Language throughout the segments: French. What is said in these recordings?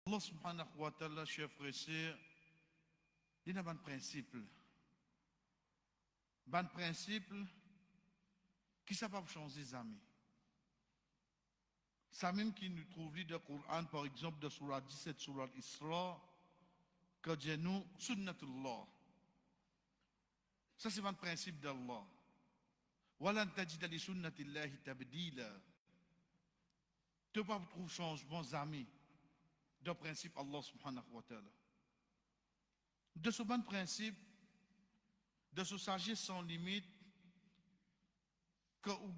Allah subhanahu wa ta'ala, chers frères et sœurs, il y a un principe. Un principe qui ne pas changer les amis. Ça même qui nous trouve dans le Coran, par exemple, dans Surah 17, Surah Isra, que Dieu nous, Sunnatullah. Ça, c'est un principe d'Allah. Walan tajida li sunnatillahi tabdila. Tu ne peux pas trouver changement, amis, de principe Allah subhanahu wa ta'ala. De ce bon principe, de ce sagesse sans limite, que vous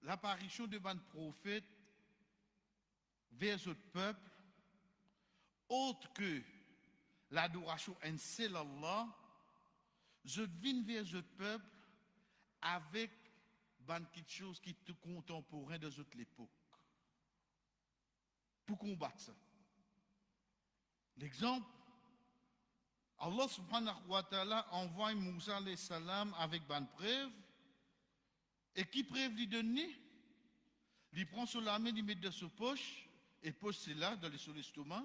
l'apparition de ban prophète vers ce peuple, autre que l'adoration en seul Allah, je viens vers ce peuple avec ban quelque chose qui est contemporain de cette l'époque. Pour combattre ça. L'exemple, Allah subhanahu wa ta'ala envoie Moussa alayhi salam avec ban preuve. Et qui preuve lui donner? Il prend sur la main, il met dans sa poche, et poche c'est là, dans l'estomac.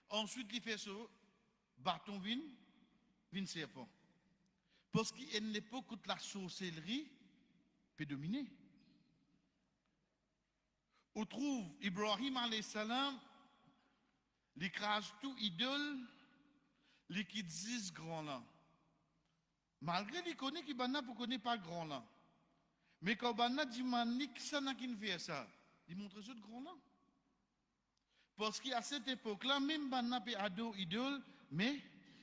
Ensuite, il fait ce bâton vin serpent. Parce qu'à une époque où la sorcellerie peut dominer. On trouve Ibrahim alayhi salam, il écrase tout idole, il qui disent grand là. Malgré qu'il connaît qu'il banna pour connaître pas grand là. Mais quand banna dit manik ça n'a qu'une fait ça, il montre ce grand là. Parce qu'à cette époque-là, même banna peut ado idole, mais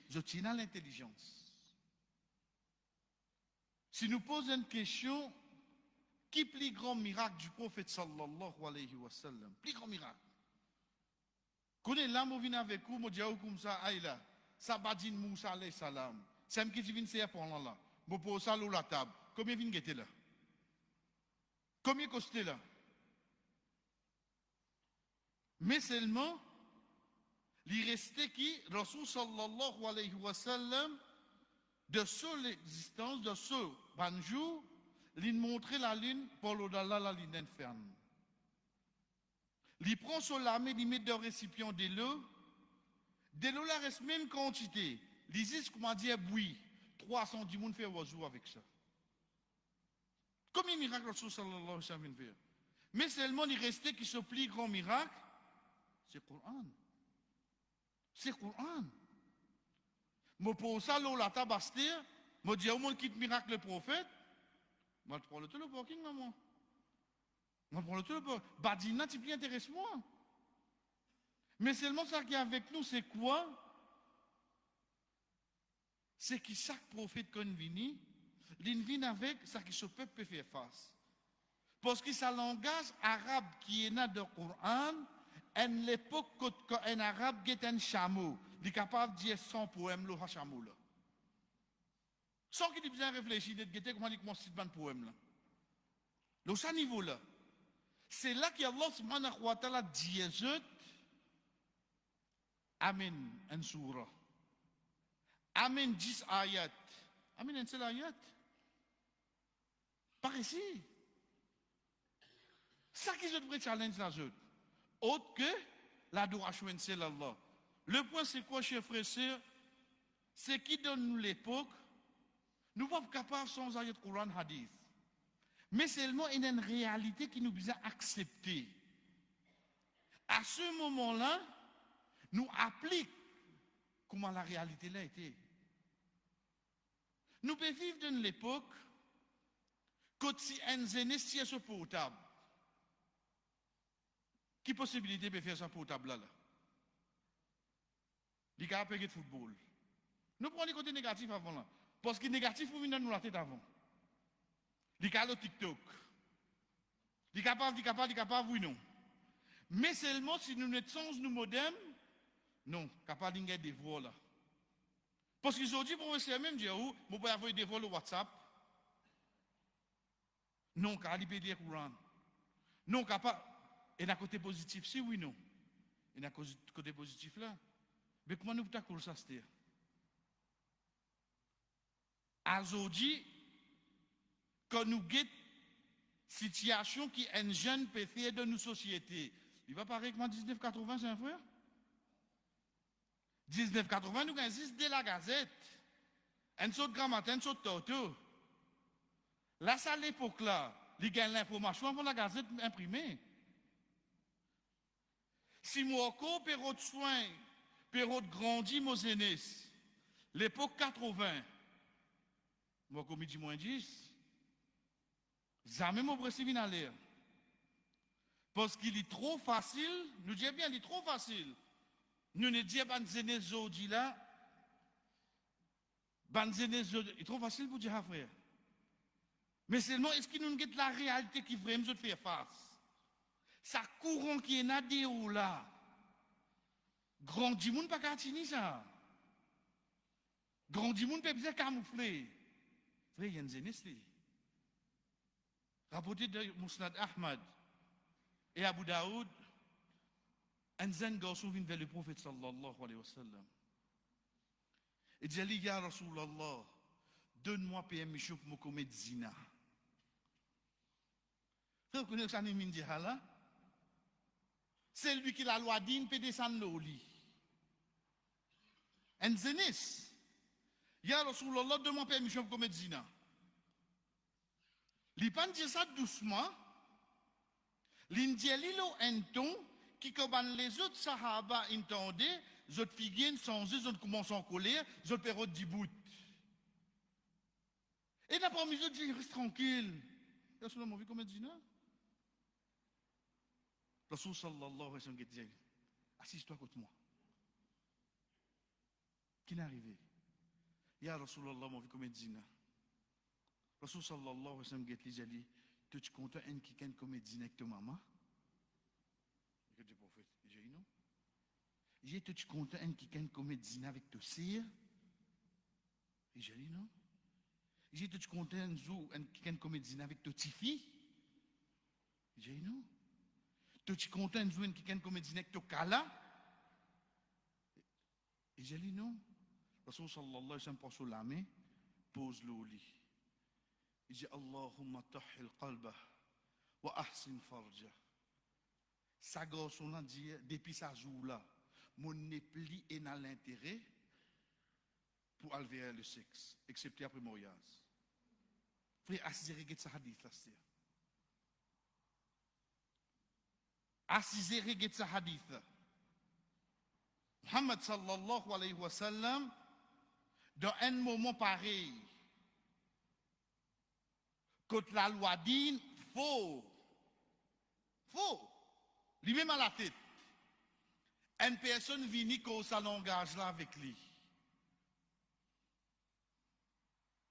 je tiens à l'intelligence. Si nous posons une question, qui est le plus grand miracle du prophète sallallahu alayhi wa sallam? Plus grand miracle. Connais l'âme qui vient avec vous, je dis comme ça, aïe là, ça badine Moussa alayhi salam. C'est un qui vient c'est pour là. Je pose ça sur la table. Combien vient guetter là? Combien costait là? Mais seulement, il restait qui, Rasul sallallahu alayhi wa sallam, de ce l'existence, de ce banjou, il montrait la lune pour l'au-delà la lune inferne. Il prend sur la main, il met dans le récipient de l'eau la reste même quantité. Il dit, comment dire, bouillie. 310 personnes fait oiseau avec ça. Combien de miracles Rasul sallallahu alayhi wa sallam fait? Mais seulement, il restait qui se plie grand miracle, c'est le Coran. C'est le Coran. Je pour ça, la tabastir, je dis au monde quitte miracle le prophète, je prends le téléporting, maman. Je prends le téléporting. Badina, tu plus intéresse-moi. Mais seulement ça qui est avec nous, c'est quoi? C'est que chaque prophète qu'on vient, il vient avec ça que ce peuple peut faire face. Parce que ça langage arabe qui est dans le Coran, à l'époque quand un arabe est un chameau, il est capable de dire 100 poèmes le chameau là. Sans qu'il ait besoin de réfléchir, de guetter comment il commence à poème là. Donc ce niveau là, c'est là qu'Allah subhanahu wa ta'ala dit Amen en surah. Amen 10 ayat. Amen un seul ayat. Par ici. Ça qui est le challenge là, autre que l'adoration en seul Allah. Le point c'est quoi, chers frères et sœurs? C'est qui donne nous l'époque. Nous ne sommes pas capables sans ayat Coran Hadith. Mais seulement il y a une réalité qui nous besoin accepter. À ce moment-là, nous appliquons comment la réalité là était. Nous pouvons vivre dans l'époque quand si un zéné si est portable. Qui possibilité de faire ça portable là? Les gars peuvent de football. Nous prenons les côtés négatifs avant là. Parce que négatif, vous venez dans la tête avant. Les gars le TikTok. Les capables, oui, non. Mais seulement si nous ne sommes nous modernes, non, capable de des vols là. Parce qu'ils ont dit, pour essayer même dire, vous pouvez avoir des vols au WhatsApp. Non, capable de dire Courant. Non, capable. Et d'un côté positif, si oui, non. Et d'un côté positif là. Mais comment nous pouvons faire ça, c'est-à-dire? Aujourd'hui, quand nous avons une situation qui est un jeune peut faire de nos sociétés, Il va pareil que moi 1980, c'est un frère. 1980, nous avons de la gazette. Un saut de grand matin, un saut de toto. Là, ça à l'époque là, il gagne l'information pour la gazette imprimée. Si moi, période de soins, période grandi, Mosénis, l'époque 80, moi, midi moins 10, jamais mon précis à l'air. Parce qu'il est trop facile, nous disons bien, il est trop facile. Nous ne disons pas que dit là, il est trop facile pour dire, frère. Mais seulement, est-ce qu'il nous a la réalité qui vraiment nous fait face? Ça courant qui est nadé ou là. Grand du monde pas catini ça. Grand du monde peut bien camoufler. Frère, il y a une zéniste. Rapporté de Mousnad Ahmad et Abu Daoud, un jeune garçon vient vers le prophète sallallahu alayhi wa sallam. Il dit, ya Rasulallah, donne-moi permission pour me commettre zina. Vous connaissez ce que dit là? C'est lui qui la loi dit, peut descendre au lit. Un zénis. Ya Rasulallah, donne-moi permission pour commettre zina. Il ne dit ça doucement. Il dit un ton qui, comme les autres sahaba entendaient, les autres figues sans eux, les autres commencent en colère, les autres période d'Ibout. Et d'après les autres disent, reste tranquille. Rasulallah, vu commettre zina? Rasul sallallahu alayhi wa sallam dit, assise-toi contre moi. Qui n'est arrivé? Ya Rasulallah, mon vie comme zina. Rasul sallallahu alayhi wa sallam dit, tu comptes un qui est comme zina avec ta maman? Je dis, prophète, j'ai dit non. J'ai dit, tu comptes un qui est comme zina avec ta sœur? Et j'ai dit non. J'ai dit, tu comptes un qui est comme zina avec ta petite fille? J'ai dit non. Tu comptes un qui est comme zina avec ta kala? Et j'ai dit non. Rasul sallallahu alayhi wa sallam prend sur la main, pose-le au lit. Il dit Allahumma tahhil qalbah wa ahsin farjah. Sa garçon là dit, depuis sa jour là, mon népli est dans l'intérêt pour alvérer le sexe, excepté après mariage. Frère, assisez, regarde ça hadith là. Assisez, regarde ça hadith là. Muhammad sallallahu alayhi wa sallam, dans un moment pareil, quand la loi dit, faux, lui-même à la tête, une personne vient qu'on ça langage là avec lui.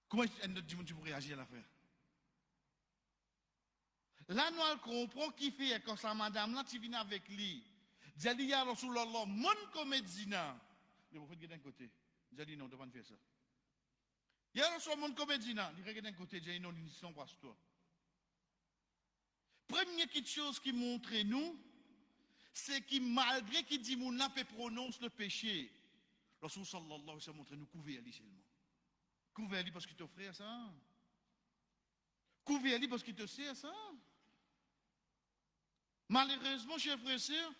Comment un autre dimanche pour réagir à l'affaire? Là, nous comprenons qui fait quand sa madame là, tu viens avec lui. J'ai dit, ya Rasulallah, mon comédien. Le prophète est d'un côté. J'ai dit, non, on ne doit pas faire ça. Ya Rasulallah, mon comédien. Il regarde d'un côté, j'ai dit, non, ils sont pas toi. Première chose qui montre nous, c'est que malgré qu'il dit, mon n'a pas prononce le péché, Rasul sallallahu alayhi wa sallam montre nous couvrir lui seulement. Couvrir lui parce qu'il t'offre ça. Couvrir lui parce qu'il te sert ça. Malheureusement, chers frères et sœurs,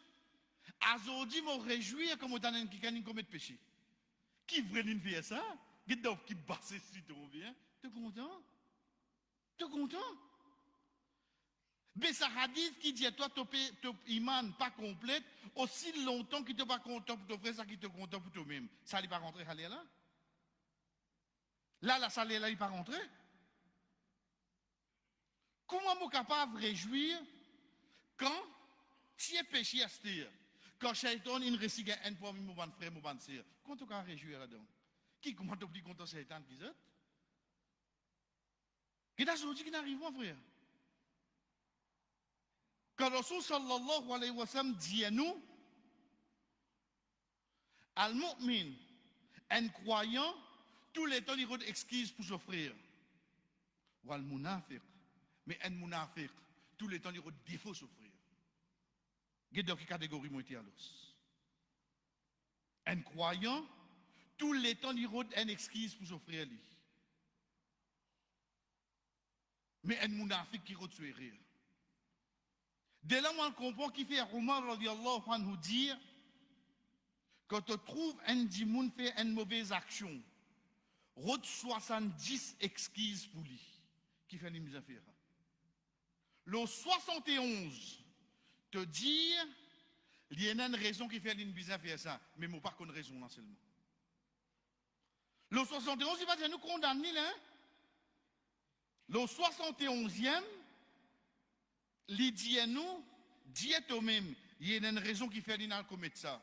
aujourd'hui, me réjouir comme on a qui commet péché. Qui veut faire ça? Qui basse si tu bien? Tu es content? Tu es content? Mais ça hadith qui dit à toi, ton iman pas complète, aussi longtemps qu'il ne pas content pour ton frère, ça qui te content pour toi-même. Ça n'est pas rentré à là? Là, la salle là, il n'est pas rentré? Comment est-ce capable de réjouir quand tu es péché à ce dire? Quand Shaitan il récite un pour mon frère, mon sœur, comment tu peux réjouir là-dedans? Qui comment tu plus content Shaitan qui est? Qui t'a dit qu'il n'arrive pas, frère? Quand Rasul sallallahu alayhi wa sallam dit à nous, Al-Mu'min, un croyant, tous les temps il a des excuses pour s'offrir. Ou Al-Munafiq, mais un munafiq, tous les temps il a des défauts s'offrir. Qu'est-ce que catégorie moi à l'os? Un croyant, tous les temps il a une excuse pour s'offrir lui. Mais un munafiq qui a tué rire. Dès là, on comprend qu'il fait Omar radiallahu anhu dire, quand tu trouves un dimoun fait une mauvaise action, route 70 exquises pour lui, qui fait les affaires. Le 71, te dire, il y a une raison qui fait les affaires ça, mais moi pas qu'une raison là seulement. Le 71, il va dire nous condamner là. Le 71e, il dit à nous, dit à même, il y a une raison qui fait les commettre ça.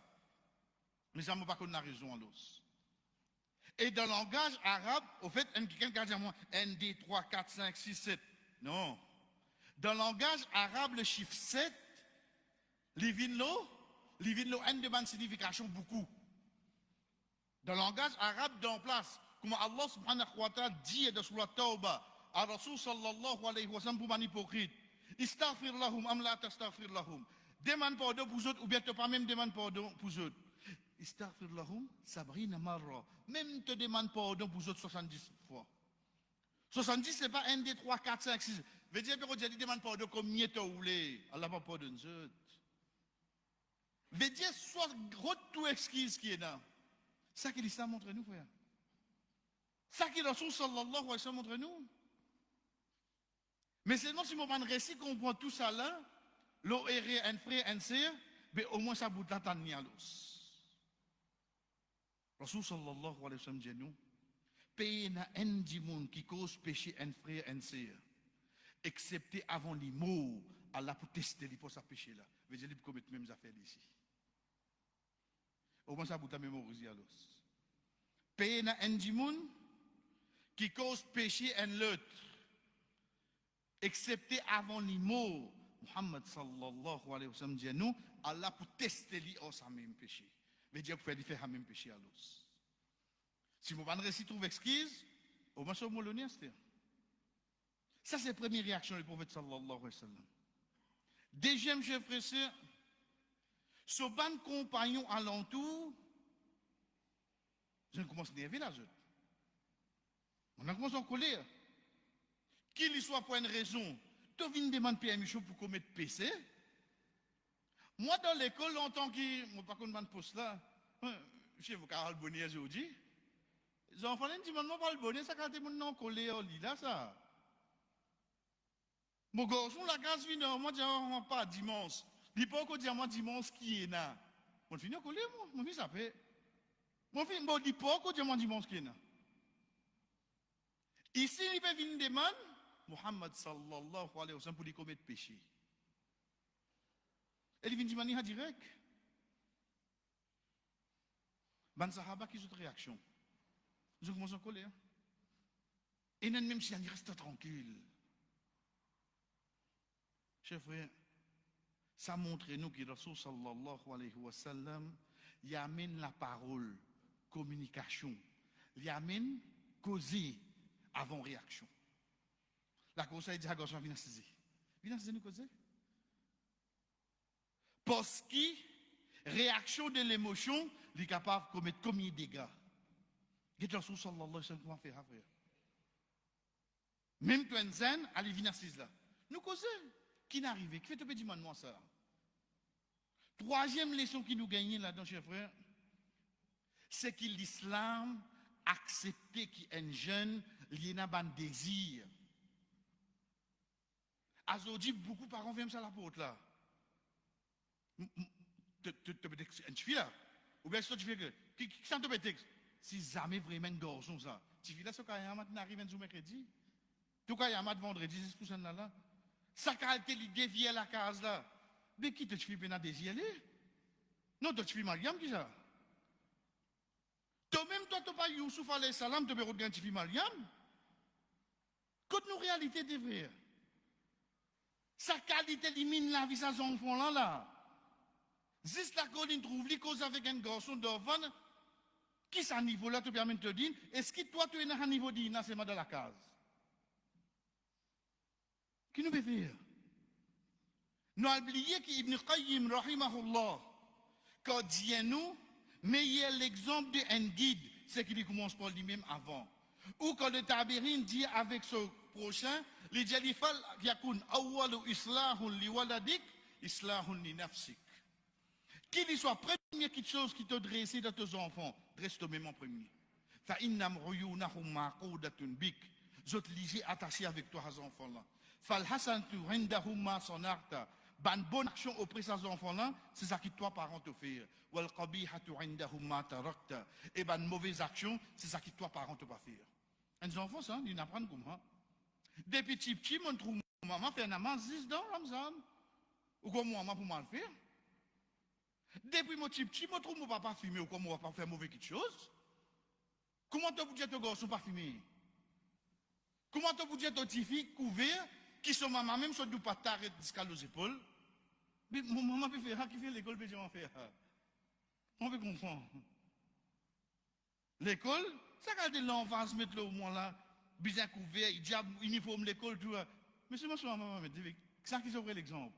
Mais ça ne pas qu'on a raison en l'os. Et dans le langage arabe, au fait, quelqu'un qui dit à moi, 1, 2, 3, 4, 5, 6, 7. Non. Dans le langage arabe, le chiffre 7, les vinlo, a une demande signification beaucoup. Dans le langage arabe, dans place, comme Allah subhanahu wa ta'ala dit dans Surah Tawbah, à Rasul sallallahu alayhi wa sallam pour un hypocrite, istaghfir lahum am la tastaghfir lahum. Demande pardon pour eux ou bien tu pas même demande pardon pour eux. Istaghfir lahum sabrina marra. Même te demande pardon pour eux 70 fois. 70 c'est pas 1, 2, 3, 4, 5, 6. Veut dire que Dieu demande pardon comme mieux te voulez. Allah pas pardonne eux. Veut dire soit gros tout excuse qui est là. Ça que l'islam montre nous frère. Ça que Rasul sallallahu alayhi wa sallam montre nous. Mais seulement si mon récit comprend tout ça là, l'eau est un frère, un sœur, mais au moins ça bout la tanni à l'os. Rasul sallallahu alayhi wa sallam dit nous, payer na un du monde qui cause péché un frère, un sœur, excepté avant les mots, Allah pour tester les pour sa péché là. Veut dire qu'il peut commettre même affaires ici. Au moins ça bout la mémoriser à l'os. Payer na un du monde qui cause péché un l'autre, excepté avant les mots, Muhammad sallallahu alayhi wa sallam dit nous, Allah pour tester lui au sa même péché. Mais Dieu pour faire le même péché à l'os. Si vous ne récit trouve excuse, au moins c'est l'honnêteté. Ça c'est la première réaction du prophète sallallahu alayhi wa sallam. Deuxième chef frère, ce ban compagnon alentour, je commence à nerver là. On a commencé à colère. Qu'il y soit pour une raison, tu viens demander permission pour commettre PC. Moi, dans l'école, longtemps que je ne pas de poste là, je vais vous faire le bonnet aujourd'hui. Les enfants disent, non, pas le bonnet, ça quand tu es collé au lit là, ça. Mon garçon, la case vient, moi, je dis, pas dimanche. Il ne peut pas dire, moi, dimanche qui est là. Mon fils, collé, moi, mon fils, ça fait. Mon fils, il ne peut pas dire, moi, dimanche qui est là. Ici, il peut venir demander. Muhammad sallallahu alayhi wa sallam pour lui commettre péché. Elle vient de manière directe. Ban Sahaba qui ont une réaction. Ils ont commencé à colère. Et même si elle reste tranquille. Chers frères, ça montre nous que Rasul sallallahu alayhi wa sallam il amène la parole, communication. Il amène causer avant réaction. La cause dit à garçon, viens saisir. Viens saisir nous causer. Parce que réaction de l'émotion, il est capable de commettre combien de dégâts. Et Rasul sallallahu alayhi wa sallam comment faire après. Même toi, zen, allez viens saisir là. Nous causer. Qui n'arrive? Qui fait te dire moi ça? Troisième leçon qui nous gagne là-dedans, chers frères, c'est que l'islam accepte qu'un jeune il a un désir. Aujourd'hui, beaucoup de parents viennent ça la porte là. Tu peux dire une fille là. Ou bien si tu fais que. Qui ça te peut dire? Si jamais vraiment un garçon ça. Tu fais là, ce qu'il y a maintenant arrive un jour mercredi. Tout cas, il y a un vendredi, 10% là. Ça qualité il dévie la case là. Mais qui te fais pénal désir là? Non, tu fais Mariam qui ça? Toi-même, toi, tu pas Youssouf alayhi salam, tu peux regarder tu fais Mariam? Quand nous réalité des vrais. Sa qualité élimine la vie de ses enfants là. Juste la colline trouve les causes avec un garçon d'enfant. Qui est à niveau là, tu peux même te dire, est-ce que toi tu es à un niveau d'Ina, c'est dans la case? Qui nous peut faire? Nous avons oublié qu'Ibn Qayyim, rahimahullah, quand dit nous, meilleur l'exemple d'un guide, c'est qu'il commence par lui-même avant. Ou quand le Tabirin dit avec ce prochain, les jalifal yakun awwalu islahun li waladik islahun li nafsik. Qu'il y soit première quelque chose qui te dresse dans tes enfants, dresse toi-même en premier. Fa innam ruyunahum maqudatun bik. Zot lisez attaché avec toi ces enfants-là. Fal hasantu indahum ma sanarta. Ban bonne action auprès de ces enfants-là, c'est ça qui toi parent te faire. Wal qabihatu indahum ma tarakta. Et ban mauvaise action, c'est ça qui toi parent te pas faire. Les enfants ça, ils n'apprennent comment. Depuis petit, mon trouve maman fait un namaz 10 dans Ramzan. Ou comme maman pour mal faire. Depuis mon petit, mon trouve mon papa fumer ou comme on va pas faire mauvais quelque chose. Comment tu peux dire que ton garçon pas fumer? Comment tu peux dire que ton petit fille couvert, qui sont maman même sur du pas t'arrêter jusqu'à aux épaules? Mais mon maman peut faire, qui fait l'école, peut faire. On peut comprendre. L'école, ça quand l'enfant se met là au moins là, bien couvert, il dit uniforme l'école, tout. Mais c'est moi sur maman, ça qui s'ouvre l'exemple.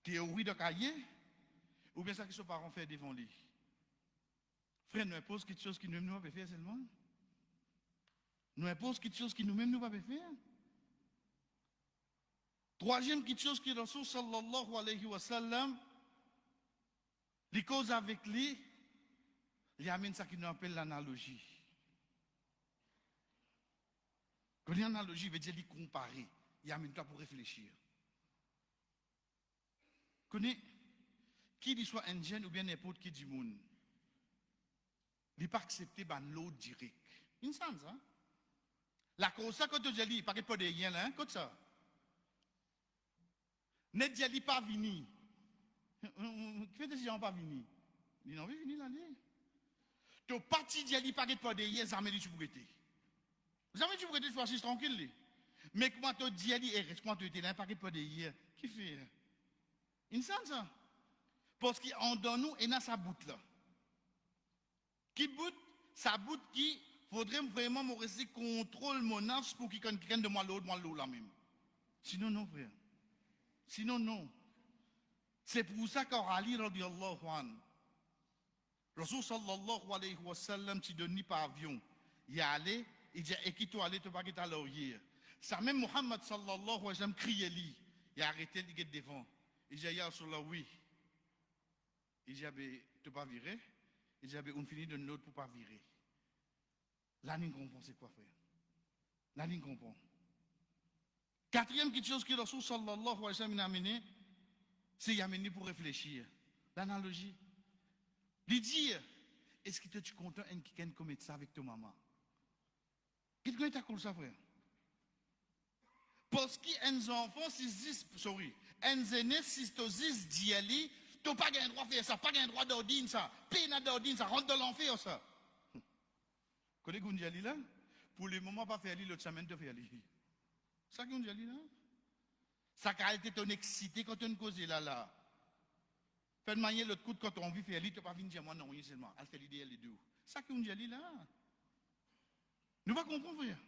Théorie de cahier, ou bien ça qui sont parents faire devant lui. Frère, nous impose quelque chose qui nous-mêmes nous pas faire seulement. Nous impose quelque chose qui nous-mêmes nous pas faire. Troisième quelque chose que Rasul sallallahu alayhi wa sallam, les causes avec lui, il amène ça qui nous appelle l'analogie. Quand il y a une analogie, il veut dire les comparer. Il amène toi pour réfléchir. Connais, qu'il soit indien ou bien n'importe qui du monde, il n'est pas accepté par l'autre direct. Il sens ça. La cause, ça, quand tu dis, il ne paraît pas de rien, là, comme ça. Ne dis pas venir. Qui fait des gens pas venir? Ils n'ont pas venir là. Tu es parti d'y aller, paraît pas de rien, ça m'a dit tu pourrais être. Jamais tu pourrais être, tu sois tranquille. Mais comment tu dis, et reste, quand tu étais là, paraît pas de rien. Qui fait? Il sent ça. Parce qu'en donne nous, et dans sa bout là. Qui bout, sa bout qui faudrait vraiment me rester contrôle mon nafs pour qu'il craigne de moi l'autre là même. Sinon, non, frère. Sinon, non. C'est pour ça qu'Ali radiallahu anhu, Rasul sallallahu alayhi wa sallam, tu donnes par avion. Il y a allé, il dit, et qui toi allé, tu pas quitter à l'orient. Ça même Muhammad sallallahu alayhi wa sallam criait lui. Il a arrêté de guetter devant. Il dit, ya Rasulullah, oui. Il dit, tu pas virer. Il dit, on finit de l'autre pour pas virer. Là, on comprend c'est quoi faire. Là, on comprend. Quatrième quelque chose que le Rasul sallallahu alayhi wa sallam a amené, c'est y amener pour réfléchir. L'analogie. Lui dire, est-ce que tu es content de quelqu'un commettre ça avec ta maman? Qu'est-ce que tu as ça, frère? Parce qu'un enfant, un aîné, si tu dis d'y aller, tu n'as pas le droit de faire ça, pas le droit d'ordiner ça, peine d'ordiner ça, rentre dans l'enfer ça. Connais-vous qu'on dit aller là? Pour le moment, pas faire aller, l'autre semaine, tu fais aller. Ça qu'on dit aller là? Ça a été ton excité quand on cause là. Fait de manière l'autre coup quand on vit faire aller, tu n'as pas venir dire moi non, oui seulement. Elle fait l'idée, les deux. Ça qu'on dit aller là. Nous ne comprenons frère.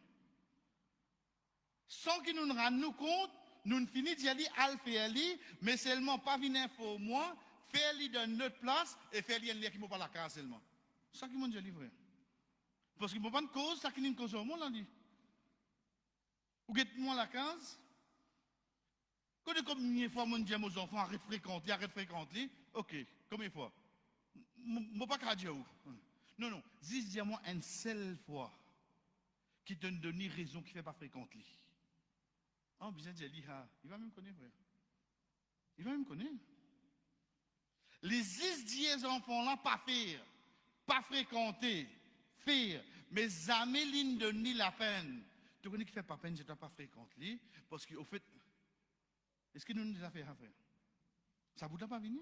Sans que nous nous rendions compte, nous ne finissons d'y aller, à faire aller, mais seulement pas venir pour moi, faire aller dans notre place et faire aller qui ne pas la case seulement. Ça qui m'ont dit frère. Parce qu'il n'y a pas de cause, ça qui n'est une cause au monde, là dit. Ou guette-moi la case. Quand combien de fois mon dit aux enfants arrête fréquenter, ok, combien de fois? Je ne pas qu'à dire où. Non, dis-moi une seule fois qui te donne raison qui ne fait pas fréquenter. Ah, bien dit, il va même connaître, frère. Il va même connaître. Les 10 enfants-là, pas faire, pas fréquenter, faire, mais jamais l'une de ni la peine. Tu connais qui fait pas peine, je ne dois pas fréquenter, parce qu'au fait, est-ce que nous nous avons fait, frère? Ça ne vous a pas venu?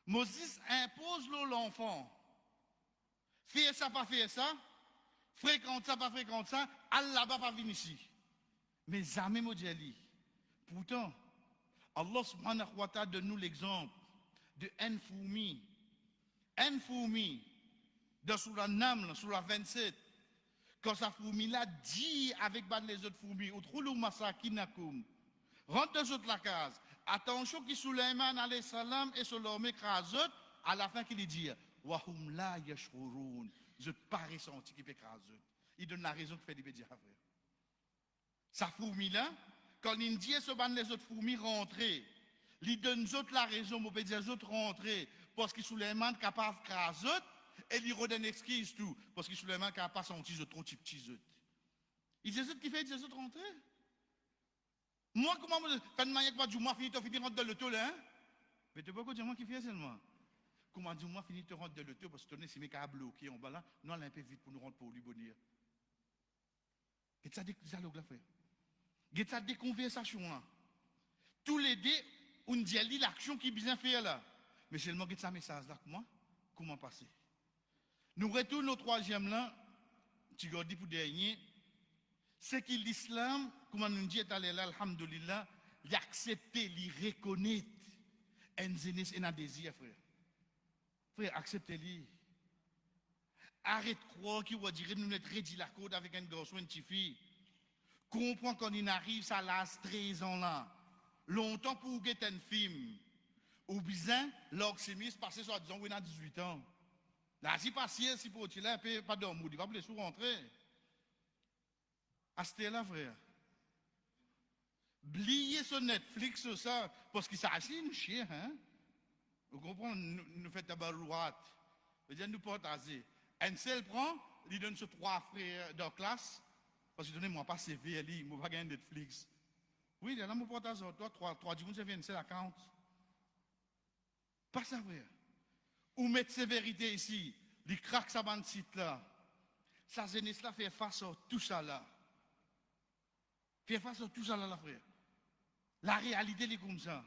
Moses impose l'enfant. Faire ça, pas faire ça. Fréquente ça, pas fréquente ça. Allah va pas venir ici. Mais jamais Modjali. Pourtant, Allah subhanahu wa ta'ala donne nous l'exemple de une fourmi. Une fourmi, dans Surah Naml, Surah 27, quand sa fourmi-là dit avec les autres fourmis, Outroulou masakinakum, rentre dans la case. Attention qui Suleiman alayhi salam et Solomé écrasent, à la fin qu'il dit, Wahum la yashurun, je ne pas ressenti qu'il peut écraser. Il donne la raison qu'il fait des bédias, frère. Sa fourmi-là, quand l'Indien se bat les autres fourmis rentrer, ils donnent aux autres la raison, on peut dire aux autres rentrer, parce qu'ils sont les mains capables de craser, et ils redonnent excuse tout, parce qu'ils sont les mains capables de sentir trop petits autres. Ils disent qui fait les autres rentrer. Moi, comment je fais de manière que moi, fini de rentrer dans le taux là, hein? Mais tu peux pas dire moi qui fait seulement. Comment dire moi, fini de rentrer dans le taux, parce que tu sais, mes cas bloqués en bas là, nous allons un peu vite pour nous rendre pour lui bonheur. Qu'est-ce que ça dit, frère? Qu'est-ce que ça dit, conversation là? Tous les deux, on dit l'action qui est bien faite là. Mais seulement, qu'est-ce que ça message là, comment passer? Nous retournons au troisième là, tu as dit pour dernier, c'est que l'islam, comme on dit là, alhamdulillah, il accepte, il reconnaît un zénis et un désir, frère. Frère, acceptez-le. Arrête de croire qu'il va dire nous être rédit la code avec un garçon, une petite fille. Comprends quand il arrive, ça lâche 13 ans là. Longtemps pour guetter un film. Ou bien, l'oxymis passé soit disons, oui, il a 18 ans. Là, si patient, si pour là, pas dormir, il va plus sous rentrer. À ce là, frère. Bliez sur Netflix, sur ça, parce que ça a une chien, hein. Vous comprenez, nous faisons d'abord droite. C'est-à-dire, nous partager. Un seul prend, il donne sur 3 frères de classe, parce que donnez-moi pas CV, il ne va pas gagner Netflix. Oui, il y a mon partage, toi, 3 du monde, c'est un seul account. Pas ça, frère. Ou mettre sévérité ici, il craque sa bande site là. Sa jeunesse là fait face à tout ça là. Fait face à tout ça là, frère. La réalité, elle est comme ça.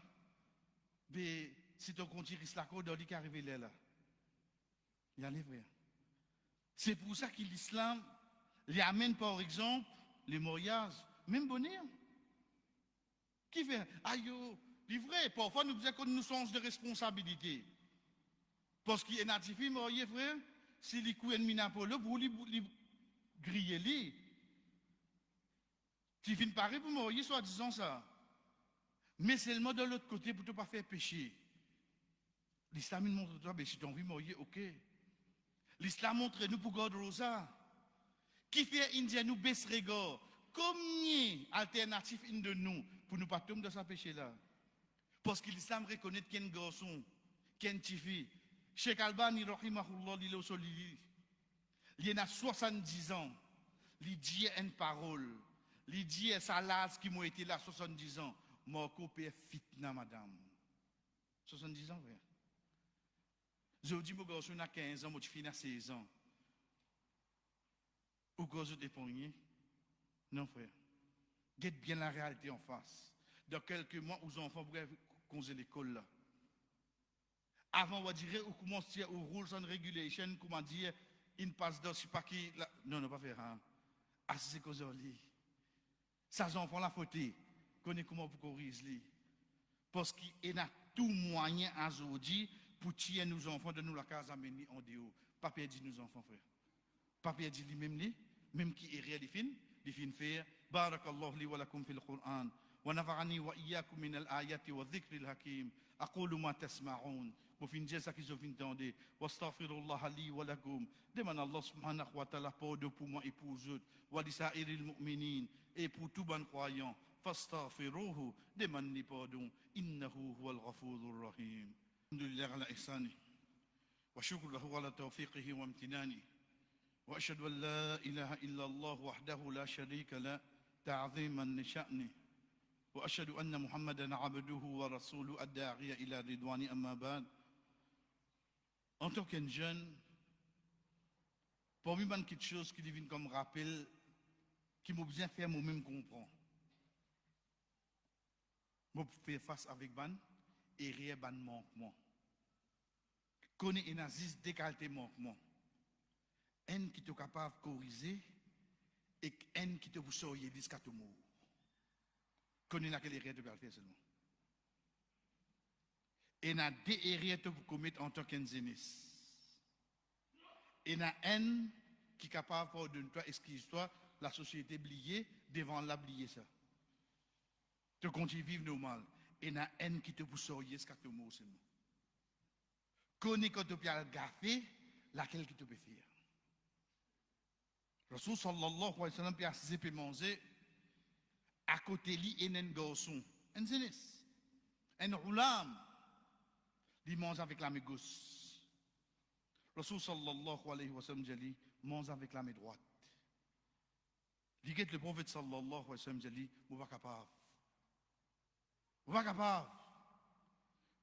Mais si tu continues la code, on dit qu'il arrive là. Il y a les frères. C'est pour ça que l'islam les amène, par exemple, les mariages, même bonheur. Qui fait? Aïe, c'est vrai, parfois nous disons que nous sommes de responsabilité. Parce qu'il y a un artifice, marié, frère, si les coups ennemis Napolo, vous les griller les. Tu finis pareil pour marier, soit disant ça. Mais seulement de l'autre côté pour ne pas faire pécher. L'islam montre toi, mais si tu as envie de marier, ok. L'islam montre nous pour garder rosa. Qui fait Indien nous baisse regard. Combien alternatif de nous pour nous pas tomber dans ce péché-là? Parce que l'islam reconnaît qu'il y a un garçon, qu'il y a une petite fille. Cheikh Albani, rahimahullah, il y a 70 ans. Il dit une parole. Il dit sa lasse qui m'a été là 70 ans. Marco Père fitna, madame. 70 ans, frère. Je dis, mon garçon a 15 ans, mon fille a 16 ans. Ou cause de dépogner? Non, frère. Guette bien la réalité en face. Dans quelques mois, aux enfants pourraient causer l'école là. Avant, on va dire, on commence aux rules and regulations, comment dire, il passe dans ce paquet. Non, non, pas faire. Hein. Ah, c'est cause de lui. Ça, enfants la faute. Connaît comment pour corriger. Parce qu'il a tout moyen à aujourd'hui pour tirer nos enfants de nous la case à mener en dehors. Pas perdre nos enfants, frère. Pas perdre lui-même, même qui est réel, il finit faire. Barakallahu li wa lakum fil Qur'an. ونفعني وإياكم من الآيات والذكر الحكيم أقول ما تسمعون وفين جزا qui je viens d'entendre واستغفر الله لي ولكم demande Allah subhanahu wa ta'ala pardon pour moi et pour vous ولسائر المؤمنين et pour tout bon croyant فاستغفروه demande pardon إنه هو الغفور الرحيم الحمد لله على إحسانه وشكر له على توفيقه وامتنانه وأشهد أن لا إله إلا الله وحده لا شريك له تعظيما لشأنه وأشهد أن محمدا عبده ورسوله الداعي إلى رضوان أما بعد. En tant qu'un jeune, parmi les petites choses qui viennent comme rappel, qui m'ont bien fait moi-même comprendre. Je faire face avec ban et rien ban manquement. Connaître un nazis décalé manquement. Un qui est capable de corriger et un qui te vous soyez jusqu'à tout mot. Connaît laquelle erreur de faire seulement. Et il y a deux erreurs que vous commettez en tant qu'enzenis. Et il y a un qui est capable de toi, excuse-toi, la société oubliée, devant l'oublier ça. Tu continues à vivre normal. Et il y a un qui te vous soyez ce que tu mot seulement. Connais quand tu peux gaffer, laquelle qui te peut faire. Rasul sallallahu alayhi wa sallam, puis à manger. À côté lui, il y a un garçon, un zénis, un roulam, il mange avec la main gauche. Rasul sallallahu alayhi wa sallam dit, mange avec la main droite. Il dit que le prophète sallallahu alayhi wa sallam dit, vous pas capable. Vous pas capable.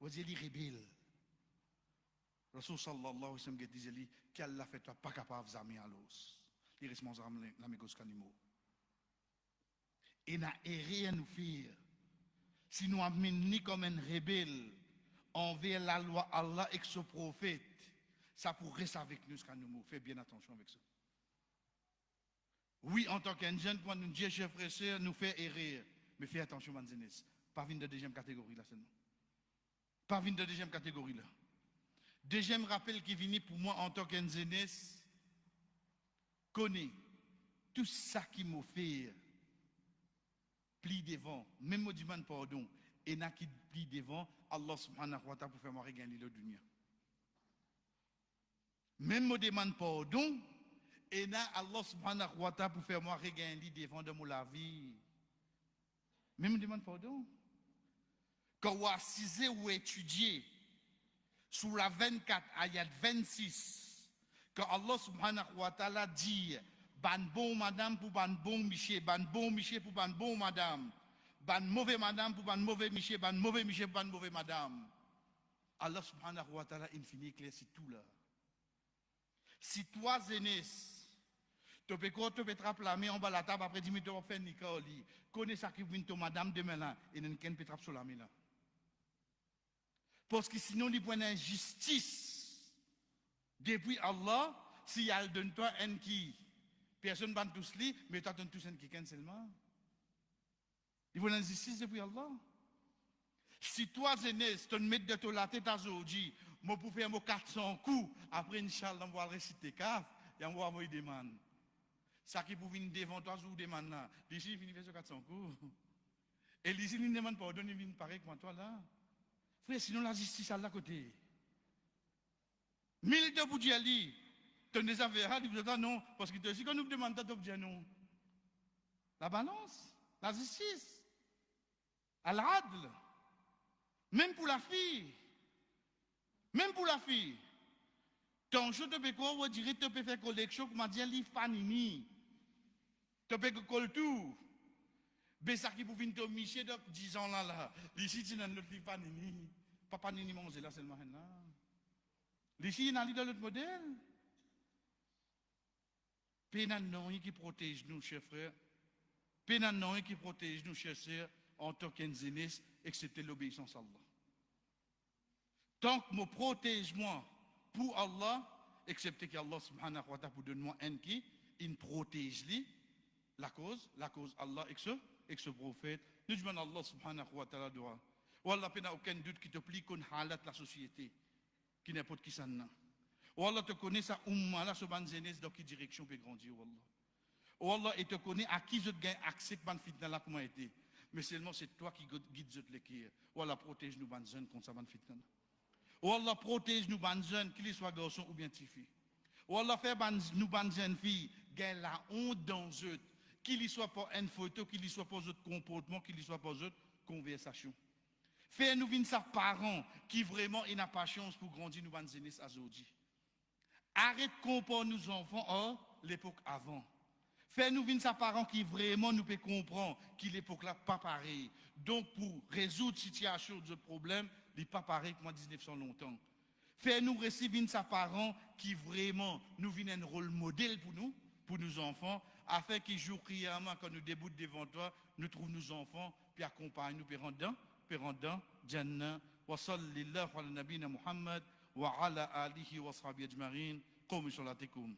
Vous dites, il est rebelle. Rasul sallallahu alayhi wa sallam dit, qu'Allah fait toi pas capable d'amis à l'os. Il reste manger la main gauche canimo. Et n'a rien à nous faire. Si nous avons ni comme un rebelle envers la loi Allah et son prophète, ça pourrait rester avec nous ce qu'on nous fait bien attention avec ça. Oui, en tant qu'un jeune, quand nous disons, chers frères et sœurs, nous fait errer. Mais fais attention, Manzines. Pas venir de deuxième catégorie là seulement. Pas venir de deuxième catégorie là. Deuxième rappel qui vient pour moi en tant qu'un jeunesse, connaît tout ça qui m'a fait. Plie devant, même me demande pardon, et n'a qui plie devant, Allah subhanahu wa ta'ala pour faire moi regagner le dunya. Même me demande pardon, et n'a Allah subhanahu wa ta'ala pour faire moi regagner devant de mon la vie. Même me demande pardon. Quand vous assisez ou étudiez sur la 24 ayat 26, quand Allah subhanahu wa ta'ala dit ban bon madame pour ban bon monsieur, ban bon monsieur pour ban bon madame, ban mauvais madame pour ban mauvais monsieur, ban mauvais monsieur pour ban mauvais madame. Allah subhanahu wa ta'ala infini clair c'est tout là. Si toi jeunesse, tu peux trapper la main en bas la table après 10 minutes tu vas faire nika au lit. Connais ça qui vient ton madame demain là et n'en ken peut trapper sur la main là. Parce que sinon il prend injustice depuis Allah si elle donne toi un qui personne ne va tous li, mais tu attends tous un qui seulement. Il faut l'injustice depuis Allah. Si toi, jeunesse, tu mets de la tête à Zoji, moi pour faire 400 coups, après Inch'Allah, on va réciter CAF, et on va avoir une demande. Ça qui pour venir devant toi, je vous demande là. D'ici, il finit faire 400 coups. Et ici, il ne demande pas, il vient pareil comme toi là. Frère, sinon la justice à la côté. 1000 de pour dire, tu ne les avais pas, non, parce que tu dis qu'on nous demande de dire non. La balance, la justice, al-adl, même pour la fille, même pour la fille. Ton jour, tu peux quoi, on dirait tu peux faire collection, comme on dit, livre panini. Tu peux coller tout. Mais ça qui pour venir te micher de 10 ans là, ici, tu n'as pas livre panini. Pas panini manger là seulement là. Ici, il y a un autre modèle. Pénan non qui protège nous, chers frères. Pénan non qui protège nous, chers sœurs, en tant qu'enzenis, excepté l'obéissance à Allah. Tant que me protège moi pour Allah, excepté qu'Allah subhanahu wa ta'ala pour donner moi un qui, il protège lui, la cause Allah et ce prophète. Nous demandons Allah subhanahu wa ta'ala doit. Wallah, il n'y a aucun doute qui te plie qu'on halat la société, qui n'est pas de qui ça n'a. Wallah, te connaît ça, là, ce ban jeunesse, dans quelle direction peut grandir, Wallah. Wallah, et te connaît à qui je gagne accès ban fitna là, comment été. Mais seulement c'est toi qui guide les l'équerre. Wallah, protège nous ban jeunes contre ça ban fitna. Wallah, protège nous ban jeunes, qu'ils soient garçons ou bien filles. Wallah, fait nous ban jeunes filles, gagne la honte dans eux, qu'il y soit pas une photo, qu'il y soit pas autre comportement, qu'il y soit pas autre conversation. Fais nous venir sa parents qui vraiment n'a pas chance pour grandir nous ban jeunesse aujourd'hui. Arrête de comparer nos enfants à l'époque avant. Fais-nous venir sa parents qui vraiment nous peut comprendre qu'il l'époque là pas pareil. Donc pour résoudre situation de problème, il n'est pas pareil que moi 1900 longtemps. Fais-nous recevoir sa parents qui vraiment nous viennent un rôle modèle pour nos enfants, afin qu'ils jouent criarement quand nous déboutent devant toi, nous trouvent nos enfants, puis accompagnent nous, puis rendant, Jannah, wa sallallahu ala nabina Muhammad, wa ala alihi wa sahbihi ajma'in, qawmi salatikum.